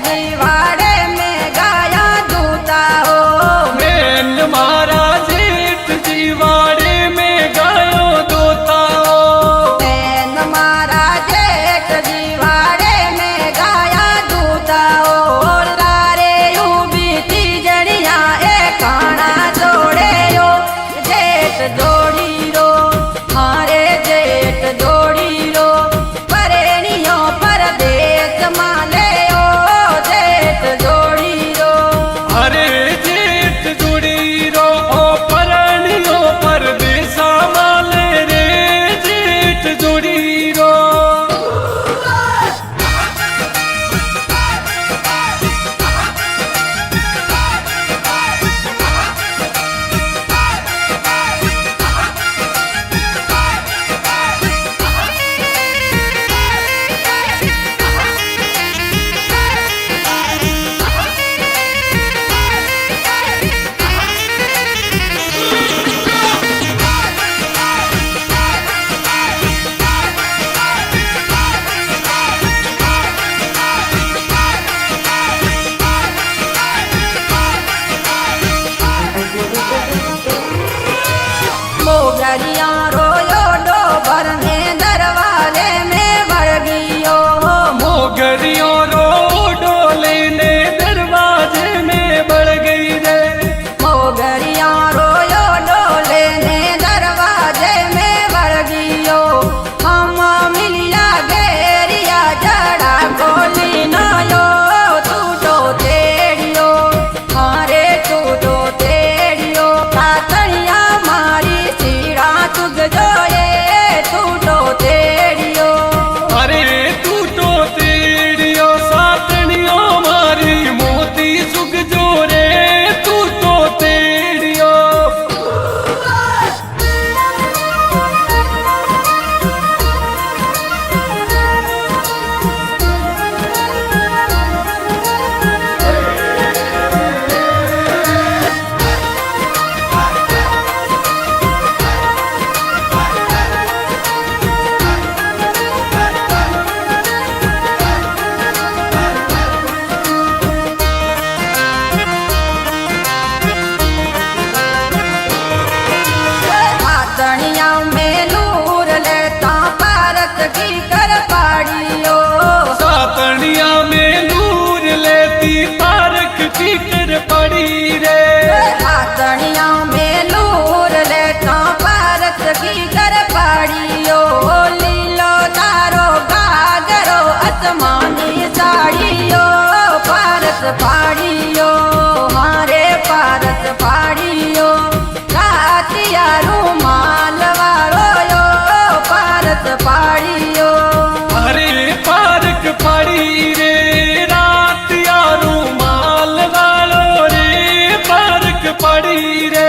जीवाड़े में गाया दूता हो। मैन मारा जेठ जीवाड़े में गायो दूता हो। मैन मारा जेठ जीवाड़े में गाया दूता हो। लारे यू बीती जड़िया ए काना जोड़े हो। जेठ जोड़ी रो हारे जेठ जोड़ी रो परेणियों परदेश माले हो। जेठ जोड़ी रो अरे जेठ जोड़ी रो ओ परनियो परदेसा माले रे जेठ जोड़ी रो। मोगरिया रोयो डोबर में दरवाजे में बड़गियो। मोगरियों रो डोले ने दरवाजे में बढ़ गई रे। मोगरिया रोयो डोले ने दरवाजे में बड़गियो। हम मिलिया गेरिया जड़ा गोली नयो। तू तो तेड़ियो हारे तू तो तेड़ियो कातड़िया मारी सीड़ा तुग जोए। तू तो तेड़ियो अरे तू तो तेड़ियो सातनियो मारी मोती सुग जोरे तू तो तेड़ियो। पातनिया में लूर लेता भारत की कर पाड़ियो। सातनिया में नूर लेती तारक की कर पड़ी रे। पातनिया में लूर लेता भारत की कर पाड़ियो। लीलो तारो गागरो आसमानी साड़ियो। भारत पाड़ियो हारे भारत पाड़ियो रातिया रूमाल वालो यो। भारत पाड़ियो अरे पारक पड़ी रे रात यारू माल वालो रे पारक पड़ी रे।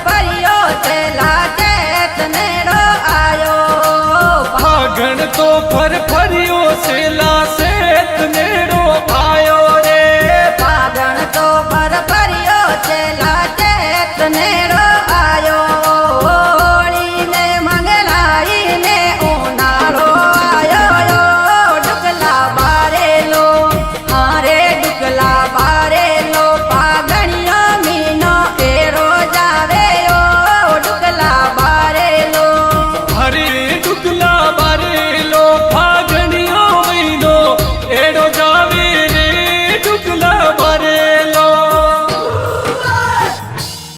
भरी